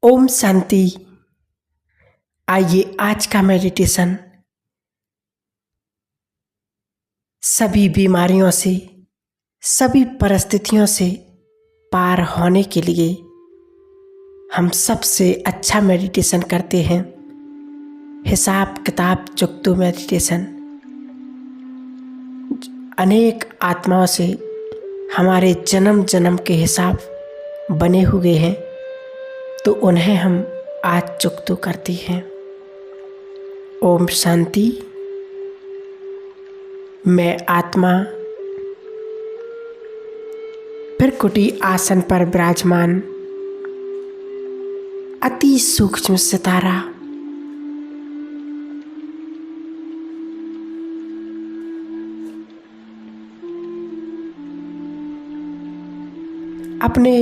ओम शांति। आइए आज का मेडिटेशन सभी बीमारियों से, सभी परिस्थितियों से पार होने के लिए हम सबसे अच्छा मेडिटेशन करते हैं, हिसाब किताब चुकतो मेडिटेशन। अनेक आत्माओं से हमारे जन्म जन्म के हिसाब बने हुए हैं, तो उन्हें हम आज चुकतो करते हैं। ओम शांति। मैं आत्मा भृकुटी आसन पर विराजमान अति सूक्ष्म सितारा अपने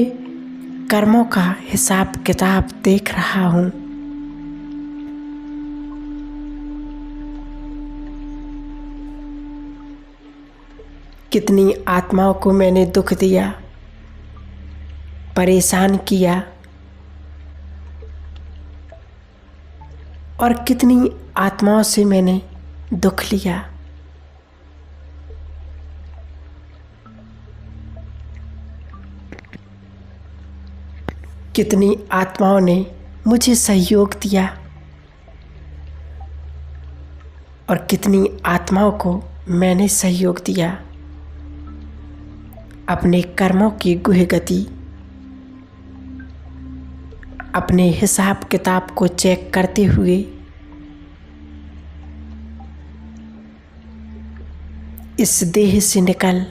कर्मों का हिसाब किताब देख रहा हूँ। कितनी आत्माओं को मैंने दुख दिया, परेशान किया, और कितनी आत्माओं से मैंने दुख लिया। कितनी आत्माओं ने मुझे सहयोग दिया और कितनी आत्माओं को मैंने सहयोग दिया। अपने कर्मों की गुह गति, अपने हिसाब किताब को चेक करते हुए इस देह से निकल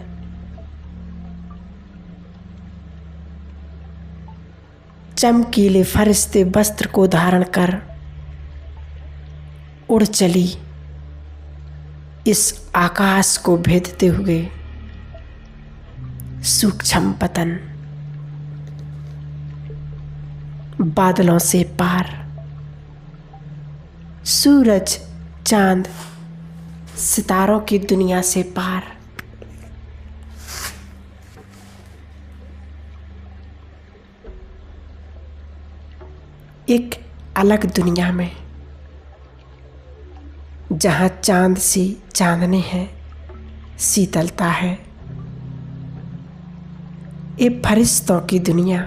चमकीले फरिश्ते वस्त्र को धारण कर उड़ चली इस आकाश को भेदते हुए सूक्ष्म पतन, बादलों से पार, सूरज चांद सितारों की दुनिया से पार, एक अलग दुनिया में जहाँ चांद सी चांदनी है, शीतलता है। ये फरिश्तों की दुनिया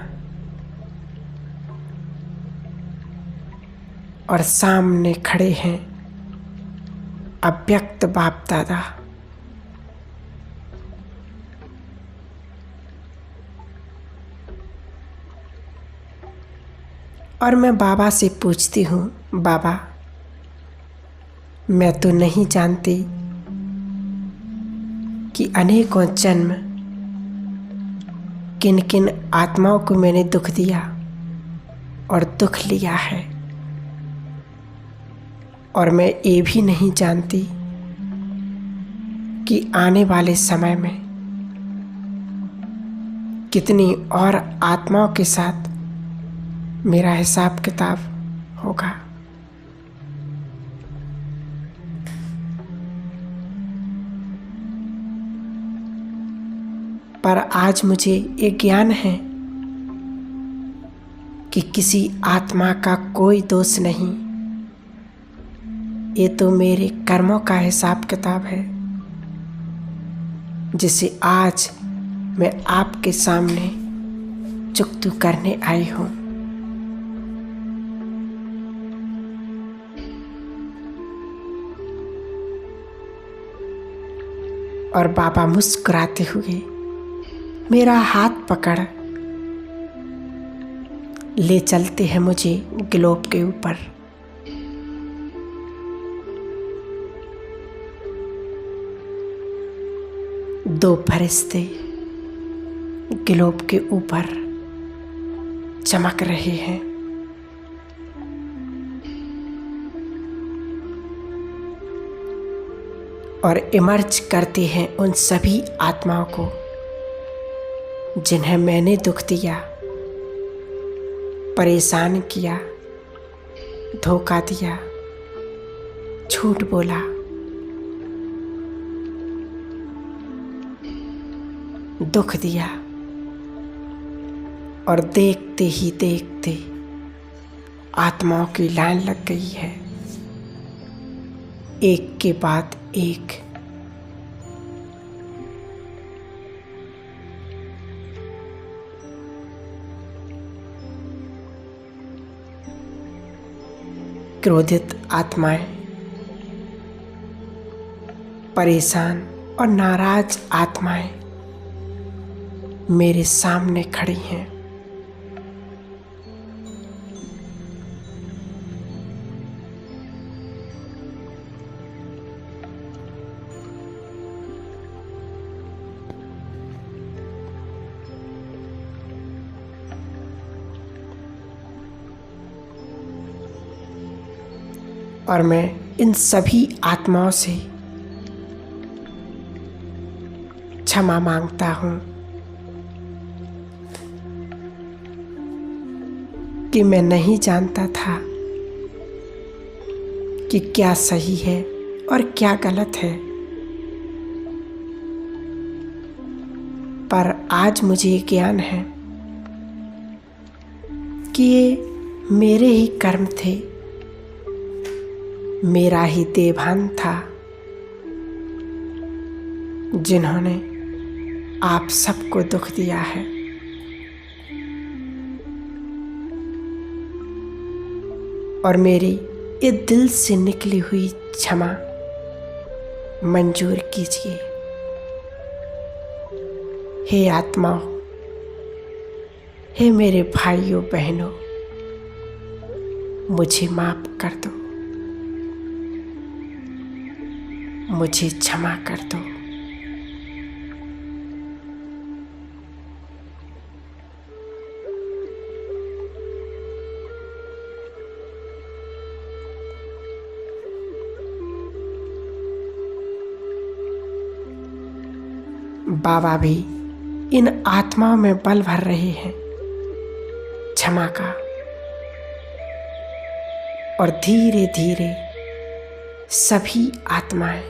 और सामने खड़े हैं अव्यक्त बाप दादा। और मैं बाबा से पूछती हूँ, बाबा मैं तो नहीं जानती कि अनेकों जन्म किन किन आत्माओं को मैंने दुख दिया और दुख लिया है, और मैं ये भी नहीं जानती कि आने वाले समय में कितनी और आत्माओं के साथ मेरा हिसाब किताब होगा। पर आज मुझे ये ज्ञान है कि किसी आत्मा का कोई दोष नहीं, ये तो मेरे कर्मों का हिसाब किताब है, जिसे आज मैं आपके सामने चुकतो करने आई हूँ। और बाबा मुस्कुराते हुए मेरा हाथ पकड़ ले चलते हैं मुझे ग्लोब के ऊपर। दो फरिश्ते ग्लोब के ऊपर चमक रहे हैं। और इमर्ज करते हैं उन सभी आत्माओं को जिन्हें मैंने दुख दिया, परेशान किया, धोखा दिया, झूठ बोला, दुख दिया। और देखते ही देखते आत्माओं की लाइन लग गई है, एक के बाद एक। क्रोधित आत्माएं, परेशान और नाराज आत्माएं मेरे सामने खड़ी हैं। और मैं इन सभी आत्माओं से क्षमा मांगता हूं कि मैं नहीं जानता था कि क्या सही है और क्या गलत है, पर आज मुझे ये ज्ञान है कि ये मेरे ही कर्म थे, मेरा ही देभान था, जिन्होंने आप सबको दुख दिया है। और मेरी ये दिल से निकली हुई क्षमा मंजूर कीजिए। हे आत्माओं, हे मेरे भाइयों बहनों, मुझे माफ कर दो, मुझे क्षमा कर दो। बाबा भी इन आत्माओं में बल भर रहे हैं क्षमा का, और धीरे धीरे सभी आत्माएं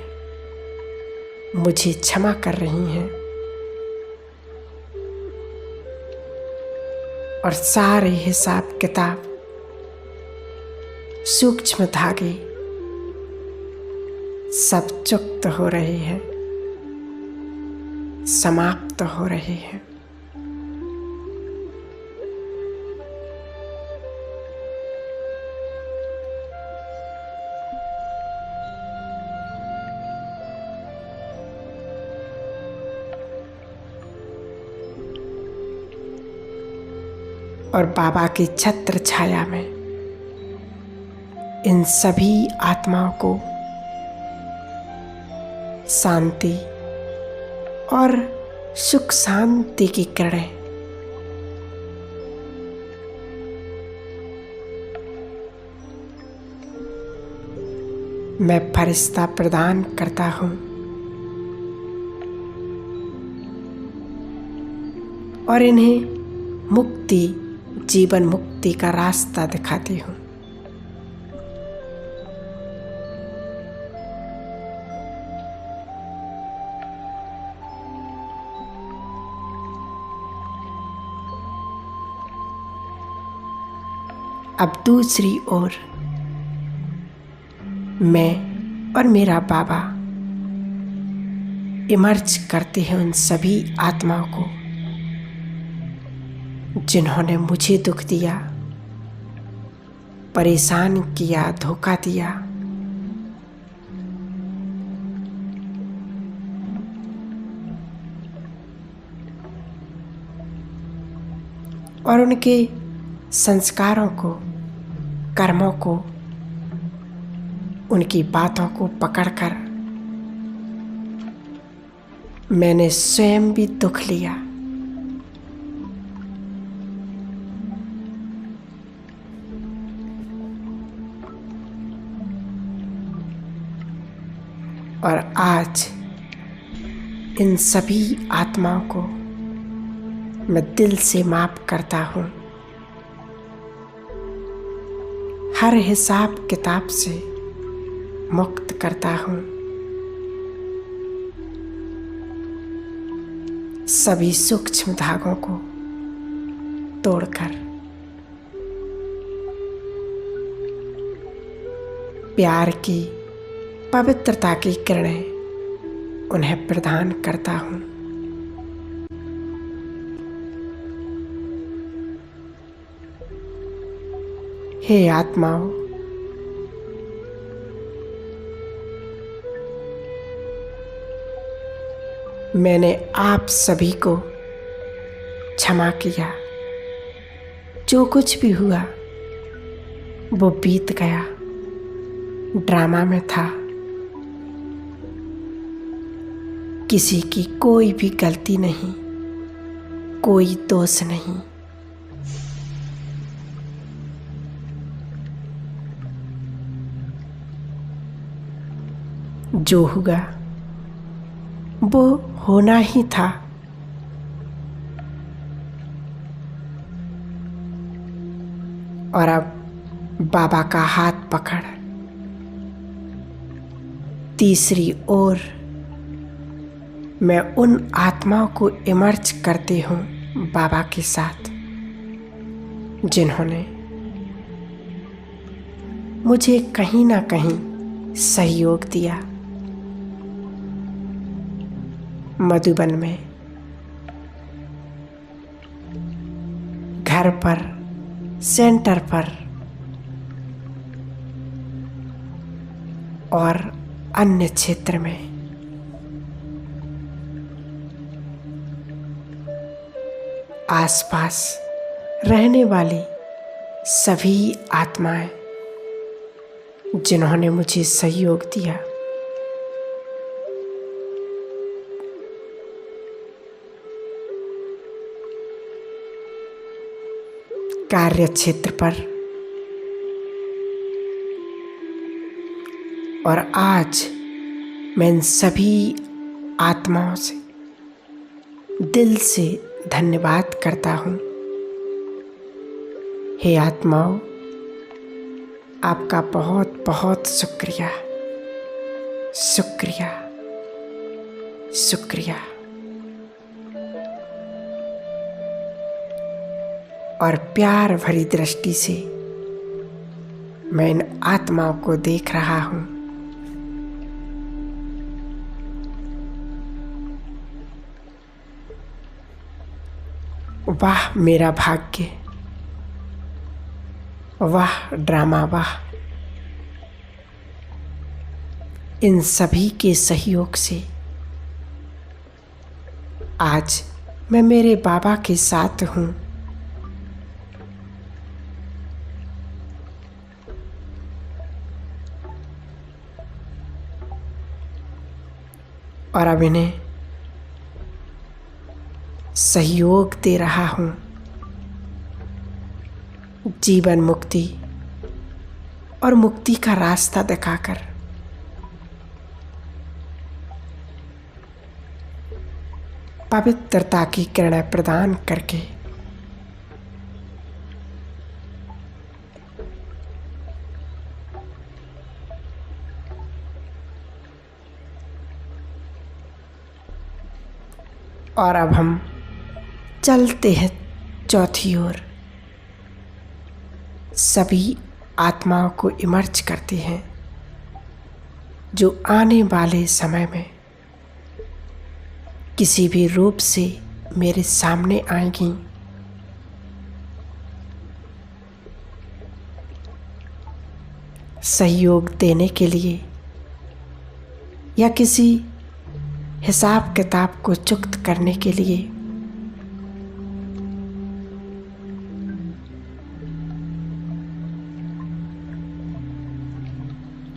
मुझे क्षमा कर रही हैं और सारे हिसाब किताब, सूक्ष्म धागे सब चुक्त हो रहे हैं, समाप्त हो रहे हैं। और बाबा की छत्र छाया में इन सभी आत्माओं को शांति और सुख शांति की किरणें मैं फरिश्ता प्रदान करता हूं और इन्हें मुक्ति, जीवन मुक्ति का रास्ता दिखाती हूं। अब दूसरी ओर मैं और मेरा बाबा इमर्ज करते हैं उन सभी आत्माओं को जिन्होंने मुझे दुख दिया, परेशान किया, धोखा दिया। और उनके संस्कारों को, कर्मों को, उनकी बातों को पकड़कर मैंने स्वयं भी दुख लिया। और आज इन सभी आत्माओं को मैं दिल से माफ करता हूं, हर हिसाब किताब से मुक्त करता हूं, सभी सूक्ष्म धागों को तोड़कर प्यार की पवित्रता की किरणें उन्हें प्रदान करता हूँ। हे आत्माओं, मैंने आप सभी को क्षमा किया। जो कुछ भी हुआ वो बीत गया, ड्रामा में था। किसी की कोई भी गलती नहीं, कोई दोष नहीं। जो हुआ वो होना ही था। और अब बाबा का हाथ पकड़ तीसरी ओर मैं उन आत्माओं को इमर्ज करती हूँ बाबा के साथ, जिन्होंने मुझे कहीं ना कहीं सहयोग दिया। मधुबन में, घर पर, सेंटर पर और अन्य क्षेत्र में आसपास रहने वाली सभी आत्माएं जिन्होंने मुझे सहयोग दिया, कार्य क्षेत्र पर और आज मैं इन सभी आत्माओं से दिल से धन्यवाद करता हूँ। हे आत्माओं, आपका बहुत बहुत शुक्रिया, शुक्रिया, शुक्रिया। और प्यार भरी दृष्टि से मैं इन आत्माओं को देख रहा हूँ। वाह मेरा भाग्य, वाह ड्रामा, वाह। इन सभी के सहयोग से आज मैं मेरे बाबा के साथ हूँ। और अब इन्हें सहयोग दे रहा हूँ जीवन मुक्ति और मुक्ति का रास्ता दिखाकर। पवित्रता की किरणें प्रदान करके और अब हम चलते हैं चौथी ओर। सभी आत्माओं को इमर्ज करते हैं जो आने वाले समय में किसी भी रूप से मेरे सामने आएंगी। सहयोग देने के लिए या किसी हिसाब किताब को चुक्त करने के लिए।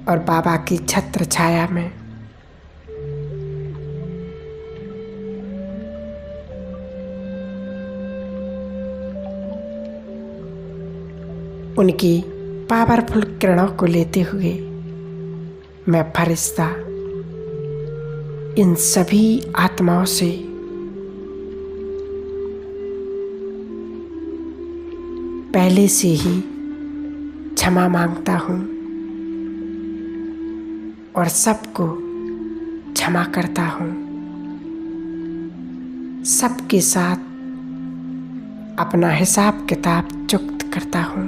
और बाबा की छत्र छाया में उनकी पावरफुल किरणों को लेते हुए मैं फरिश्ता इन सभी आत्माओं से पहले से ही क्षमा मांगता हूँ और सबको क्षमा करता हूँ। सबके साथ अपना हिसाब किताब चुक्त करता हूँ।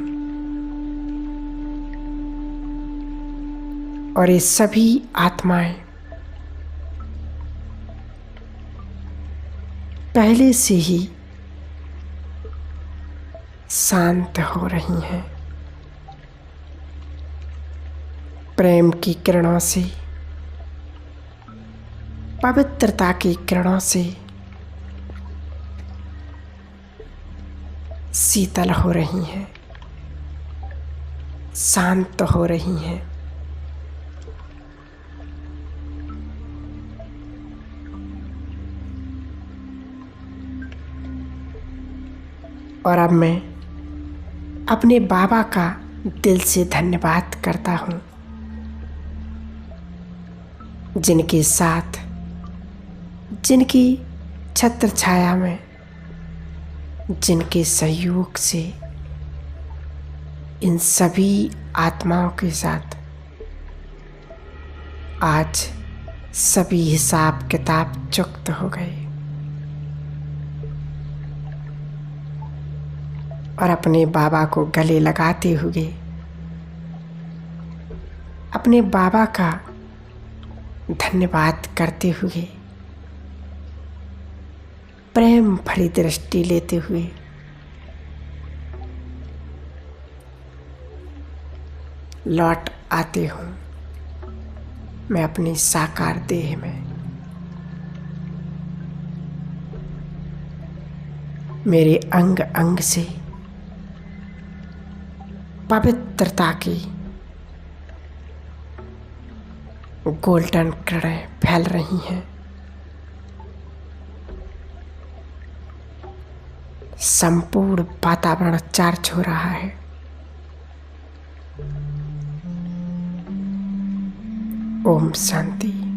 और ये सभी आत्माएं पहले से ही शांत हो रही हैं। प्रेम की किरणों से, पवित्रता की किरणों से शीतल हो रही हैं, शांत हो रही हैं। और अब मैं अपने बाबा का दिल से धन्यवाद करता हूँ, जिनके साथ, जिनकी छत्र छाया में, जिनके सहयोग से इन सभी आत्माओं के साथ आज सभी हिसाब किताब चुक्त हो गए। और अपने बाबा को गले लगाते हुए, अपने बाबा का धन्यवाद करते हुए, प्रेम भरी दृष्टि लेते हुए लौट आते हूँ मैं अपनी साकार देह में। मेरे अंग अंग से पवित्रता की गोल्डन किरणें फैल रही हैं। संपूर्ण वातावरण चार्ज हो रहा है। ओम शांति।